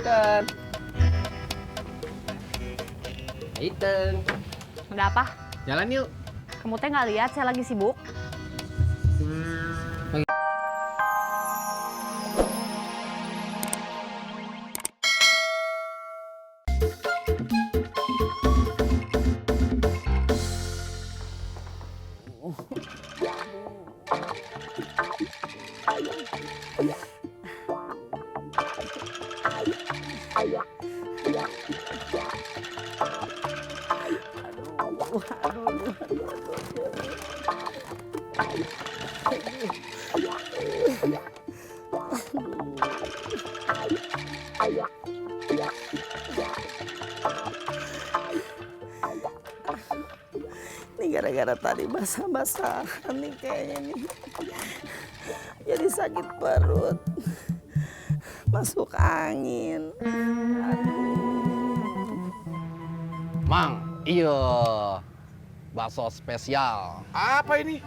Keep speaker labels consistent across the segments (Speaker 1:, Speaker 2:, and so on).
Speaker 1: Punten. Iten.
Speaker 2: Ada apa?
Speaker 1: Jalan yuk.
Speaker 2: Kamu teh nggak lihat saya lagi sibuk?
Speaker 3: Ini gara-gara tadi basah-basahan nih kayaknya nih. Jadi sakit perut. Masuk angin.
Speaker 1: Mang, iya. Bakso spesial.
Speaker 4: Apa ini?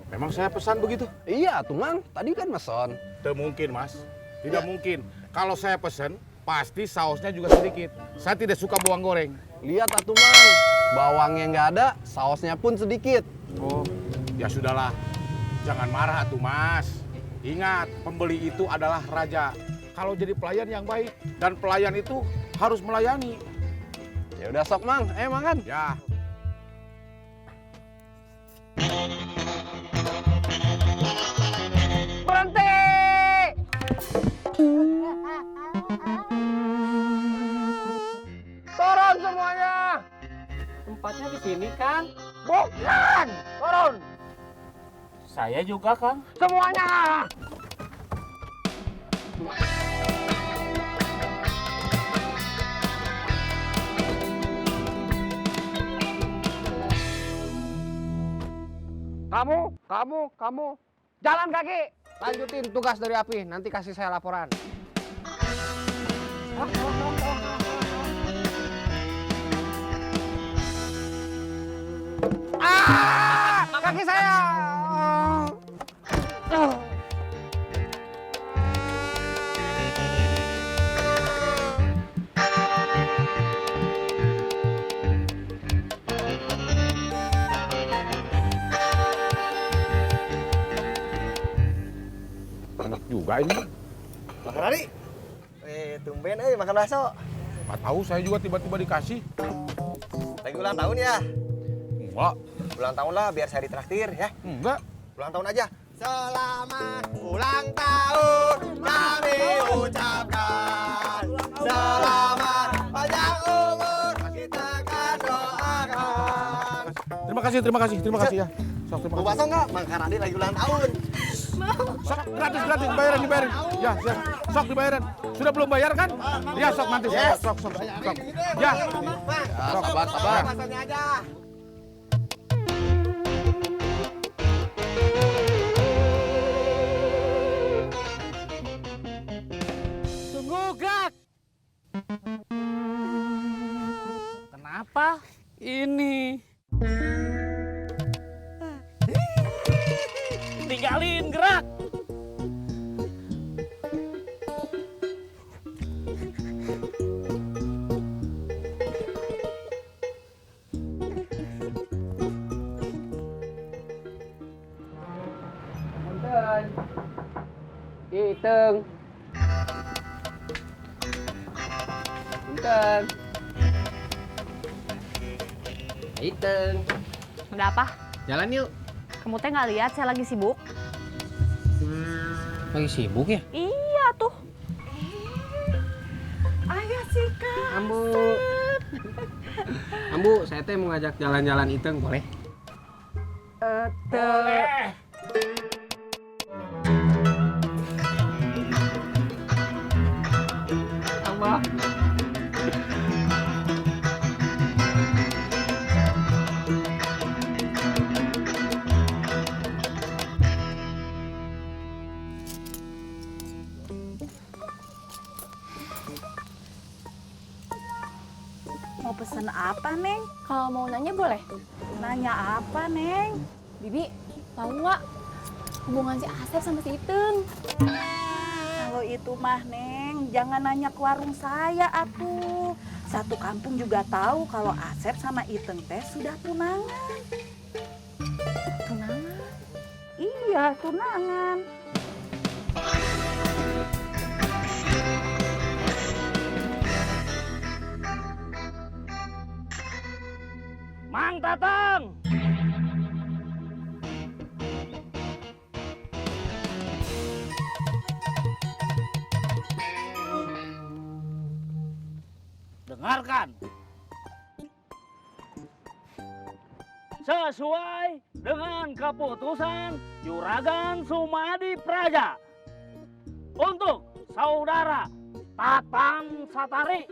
Speaker 4: Memang saya pesan begitu?
Speaker 1: Iya tuh Mang, tadi kan mesen.
Speaker 4: Tidak mungkin, Mas. Tidak mungkin. Kalau saya pesan, pasti sausnya juga sedikit. Saya tidak suka bawang goreng.
Speaker 1: Lihat atuh Mang, bawangnya nggak ada, sausnya pun sedikit.
Speaker 4: Oh, ya sudahlah. Jangan marah atuh, Mas. Ingat, pembeli itu adalah raja. Kalau jadi pelayan yang baik, dan pelayan itu harus melayani.
Speaker 1: Ya udah sok Mang, makan.
Speaker 4: Ya.
Speaker 1: Berhenti! Turun semuanya! Tempatnya di sini kan? Bukan! Turun!
Speaker 5: Saya juga, Kang.
Speaker 1: Semuanya! Kamu, jalan kaki, lanjutin tugas dari Api, nanti kasih saya laporan. Kaki saya!
Speaker 4: Enak juga ini.
Speaker 3: Makan hari. Tumben makan bakso.
Speaker 4: Nggak tahu, saya juga tiba-tiba dikasih.
Speaker 3: Lagi ulang tahun ya?
Speaker 4: Enggak.
Speaker 3: Ulang tahun lah biar saya ditraktir ya.
Speaker 4: Enggak.
Speaker 3: Ulang tahun aja. Selamat ulang tahun kami ucapkan. Selamat panjang umur kita kan doakan.
Speaker 4: Terima kasih ya. Sok, terima
Speaker 3: Mau
Speaker 4: kasih.
Speaker 3: bakso nggak? Mang Karadi lagi ulang tahun.
Speaker 4: Sok, gratis, dibayarin. Ya, siap. Sok dibayarin. Sudah belum bayar kan? Ya, sok nanti.
Speaker 3: Yes.
Speaker 4: Sok. Ya.
Speaker 1: Sabar.
Speaker 3: Baksonya aja.
Speaker 5: Tunggu, Gak. Kenapa? Ini. Tinggalin, gerak.
Speaker 1: Punten. Iteng. Punten. Iteng.
Speaker 2: Ada apa?
Speaker 1: Jalan yuk.
Speaker 2: Kamu teh nggak lihat saya lagi sibuk?
Speaker 1: Lagi sibuk ya?
Speaker 2: Iya tuh. Ayo sih Kak.
Speaker 1: Ambu, saya teh mau ngajak jalan-jalan Iteng, boleh?
Speaker 5: Boleh.
Speaker 1: Abah.
Speaker 2: Mau pesen apa, Neng?
Speaker 6: Kalau mau nanya boleh?
Speaker 2: Nanya apa, Neng?
Speaker 6: Bibi, tahu nggak hubungan si Asep sama si Iteng?
Speaker 2: Kalau itu mah, Neng. Jangan nanya ke warung saya, atuh. Satu kampung juga tahu kalau Asep sama Iteng teh sudah tunangan.
Speaker 1: Tunangan.
Speaker 2: Iya, tunangan.
Speaker 5: Mang Tatang. Dengarkan. Sesuai dengan keputusan Juragan Sumadi Praja untuk saudara Tatang Satari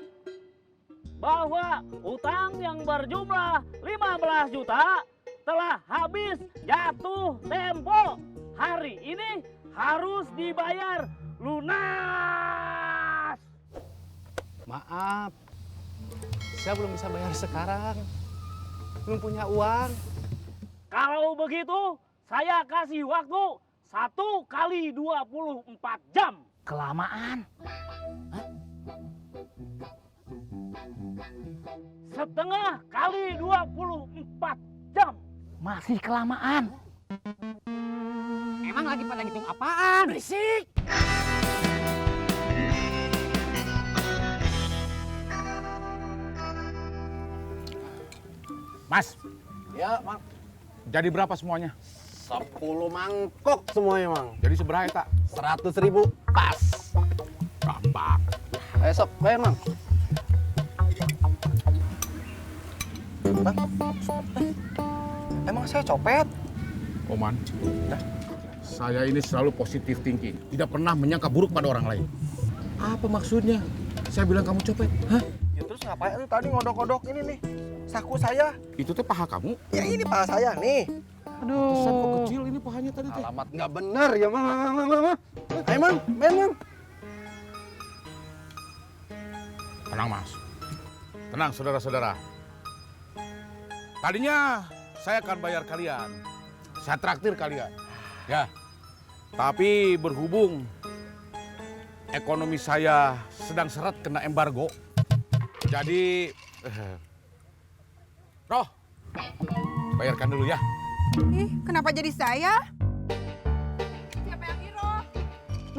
Speaker 5: bahwa utang yang berjumlah 15 juta telah habis jatuh tempo. Hari ini harus dibayar lunas.
Speaker 1: Maaf, saya belum bisa bayar sekarang. Belum punya uang.
Speaker 5: Kalau begitu, saya kasih waktu 1 kali 24 jam.
Speaker 6: Kelamaan.
Speaker 5: Setengah kali 24 jam.
Speaker 6: Masih kelamaan.
Speaker 1: Emang lagi pada ngitung apaan?
Speaker 5: Berisik.
Speaker 4: Mas,
Speaker 3: Ya, Mang.
Speaker 4: jadi berapa semuanya?
Speaker 3: 10 mangkok semuanya, Mang.
Speaker 4: Jadi seberapa tak?
Speaker 3: 100.000 pas.
Speaker 4: Gampang.
Speaker 3: Ayo sok, bayar, Mang. Bang, emang saya copet?
Speaker 4: Oman, saya ini selalu positif thinking. Tidak pernah menyangka buruk pada orang lain. Apa maksudnya? Saya bilang kamu copet. Hah?
Speaker 3: Ya terus ngapain lu tadi ngodok-ngodok ini nih? Saku saya.
Speaker 4: Itu teh paha kamu?
Speaker 3: Ya ini paha saya nih.
Speaker 4: Pantesan kok kecil ini pahanya tadi teh.
Speaker 3: Alamat nggak bener ya, Mang. Ayo, Mang. Main, Mang.
Speaker 4: Tenang, Mas. Tenang, saudara-saudara. Tadinya saya akan bayar kalian. Saya traktir kalian. Ya. Tapi berhubung ekonomi saya sedang seret kena embargo. Jadi Roh, bayarkan dulu ya.
Speaker 7: Ih, kenapa jadi saya? Siapa yang Iro?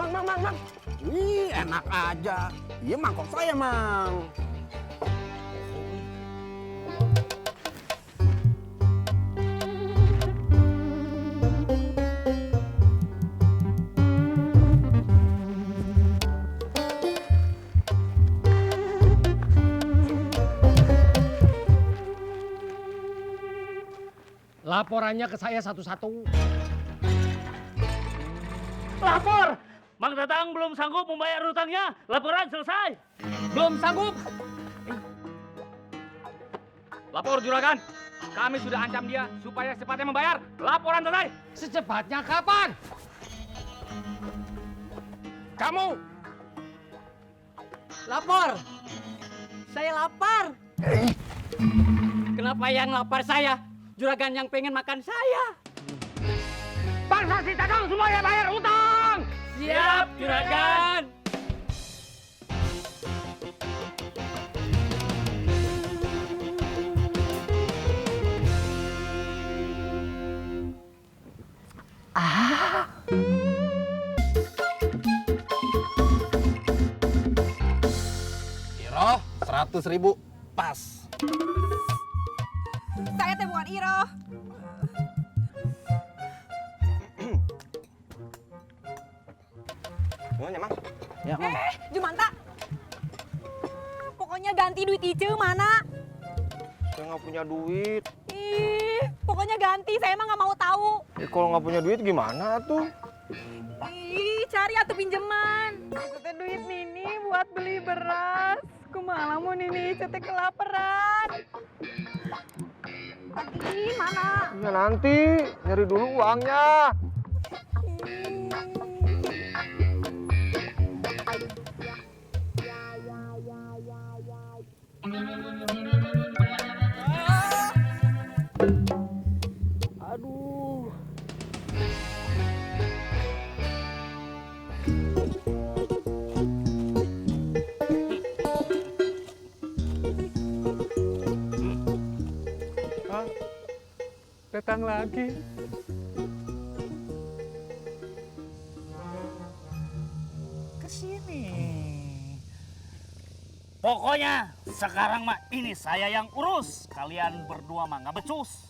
Speaker 3: Mang. Ih, enak aja. Iya, mangkok saya, Mang.
Speaker 1: Laporannya ke saya satu-satu.
Speaker 5: Lapor. Mang Tatang belum sanggup membayar hutangnya. Laporan selesai.
Speaker 1: Belum sanggup. Lapor juragan. Kami sudah ancam dia supaya secepatnya membayar. Laporan selesai. Secepatnya kapan? Kamu.
Speaker 6: Lapor. Saya lapar. Kenapa yang lapar saya? Juragan yang pengen makan saya.
Speaker 1: Bangsa si Tatang semuanya bayar utang.
Speaker 6: Siap, juragan.
Speaker 3: Iro, 100.000 pas.
Speaker 7: Saya teh bukan Iro.
Speaker 3: Gimana, Mang?
Speaker 6: Ya, Mang.
Speaker 7: Jumanta. Pokoknya ganti duit Ice mana?
Speaker 3: Saya nggak punya duit.
Speaker 7: Ih, pokoknya ganti. Saya emang nggak mau tahu.
Speaker 3: Ya, kalau nggak punya duit gimana tuh?
Speaker 7: Ih, cari atau pinjaman. Itu teh duit Nini buat beli beras. Kumaha mau Nini Ice teh kelaparan. Ih, mana?
Speaker 3: Ya nanti, nyari dulu uangnya.
Speaker 6: Aduh.
Speaker 3: datang lagi.
Speaker 5: Kesini. Pokoknya sekarang mah ini saya yang urus. Kalian berdua mah nggak becus.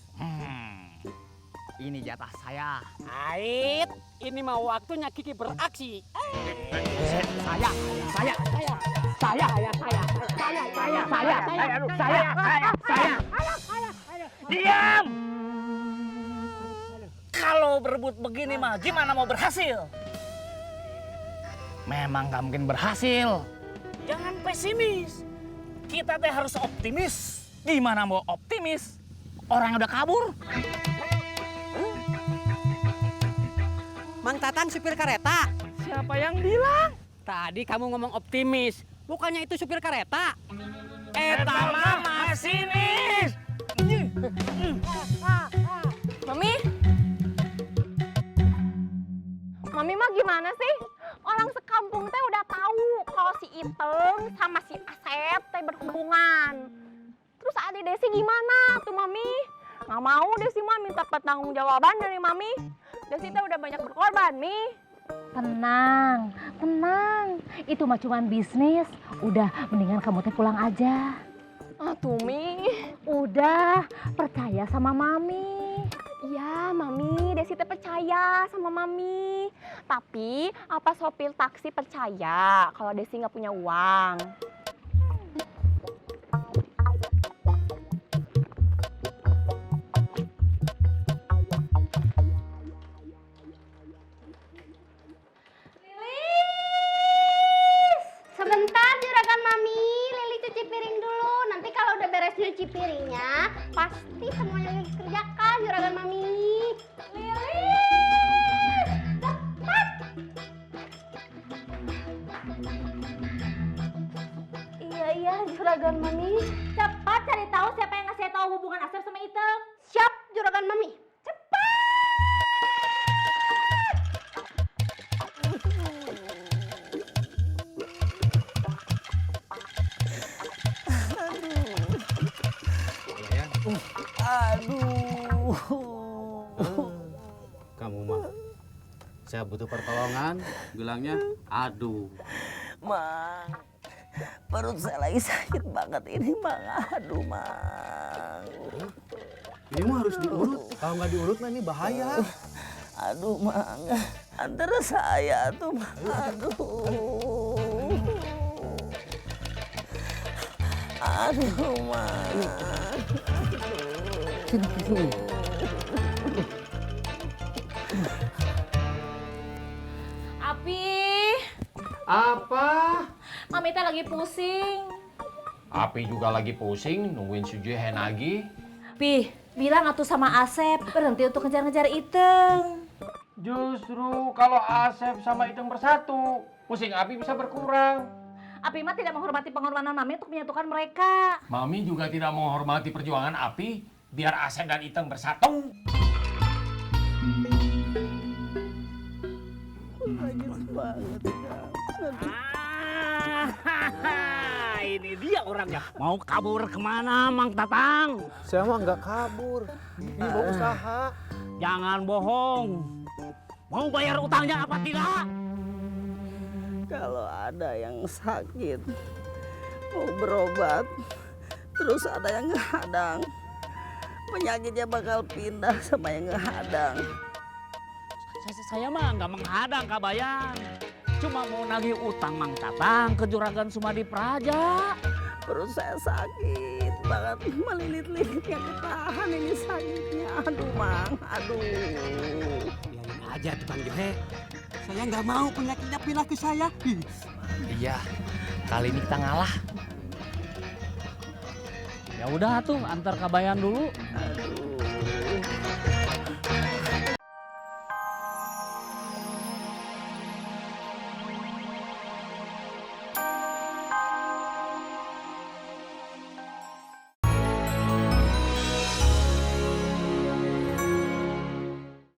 Speaker 1: Ini jatah saya.
Speaker 6: Ait, ini mau waktunya Kiki beraksi.
Speaker 1: Saya.
Speaker 5: Diam! Kalau berebut begini mah gimana mau berhasil?
Speaker 1: Memang nggak mungkin berhasil.
Speaker 5: Jangan pesimis. Kita teh harus optimis.
Speaker 1: Gimana mau optimis? Orang yang udah kabur.
Speaker 6: Mang Tatang supir kereta.
Speaker 1: Siapa yang bilang?
Speaker 6: Tadi kamu ngomong optimis. Bukannya itu supir kereta.
Speaker 5: Eta mah masinis.
Speaker 7: Mami? Mami mah gimana sih? Orang sekampung teh udah tahu kalau si Iteng sama si Asep teh berhubungan. Terus adik Desi gimana tuh Mami? Nggak mau Desi mah minta pertanggungjawaban dari Mami. Desi teh udah banyak berkorban, Mi.
Speaker 8: Tenang, tenang. Itu mah cuman bisnis. Udah, mendingan kamu teh pulang aja.
Speaker 7: Tuh Mi.
Speaker 8: Udah, percaya sama Mami.
Speaker 7: Iya, Mami. Desi teh percaya sama Mami. Tapi apa sopir taksi percaya kalau Desi nggak punya uang?
Speaker 9: Sebentar juragan Mami, Lili cuci piring dulu. Nanti kalau udah beres nyuci piringnya, pasti semuanya Lili kerjakan juragan Mami. Lilis, cepat.
Speaker 8: Iya, juragan Mami. Cepat cari tahu siapa yang ngasih tahu hubungan Asep sama Iteng.
Speaker 9: Siap juragan Mami.
Speaker 10: Kamu mah, saya butuh pertolongan, bilangnya aduh.
Speaker 2: Mang, perut saya lagi sakit banget ini, Mang. Aduh, Mang.
Speaker 10: Ini mah harus diurut, kalau nggak diurut mah ini bahaya.
Speaker 2: Aduh, Mang. Antara saya tuh, Mang. Aduh, Mang.
Speaker 10: Sini.
Speaker 8: Api,
Speaker 4: Apa?
Speaker 8: Mami teh lagi pusing.
Speaker 1: Api juga lagi pusing, nungguin si Jehen lagi.
Speaker 8: Pi, bilang atuh sama Asep berhenti untuk ngejar-ngejar Iteng.
Speaker 1: Justru kalau Asep sama Iteng bersatu, pusing Api bisa berkurang.
Speaker 8: Api mah tidak menghormati pengorbanan Mami untuk menyatukan mereka.
Speaker 1: Mami juga tidak menghormati perjuangan Api biar Asep dan Iteng bersatu.
Speaker 5: Ini dia orangnya. Mau kabur kemana, Mang Tatang?
Speaker 3: Saya mah nggak kabur. Ini mau usaha.
Speaker 5: Jangan bohong. Mau bayar utangnya apa tidak?
Speaker 2: Kalau ada yang sakit, mau berobat, terus ada yang ngehadang, penyakitnya bakal pindah sama yang ngehadang.
Speaker 5: Saya mah nggak menghadang Kabayan. Cuma mau nagih utang Mang Tatang ke Juragan Sumadi Praja.
Speaker 2: Perut saya sakit banget, melilit-lilitnya ketahan ini sakitnya. Aduh, Mang, aduh.
Speaker 6: Biarin aja tukang Johe. Saya nggak mau penyakitnya pindah ke saya.
Speaker 1: Iya, kali ini kita ngalah.
Speaker 5: Ya udah tuh, antar Kabayan dulu.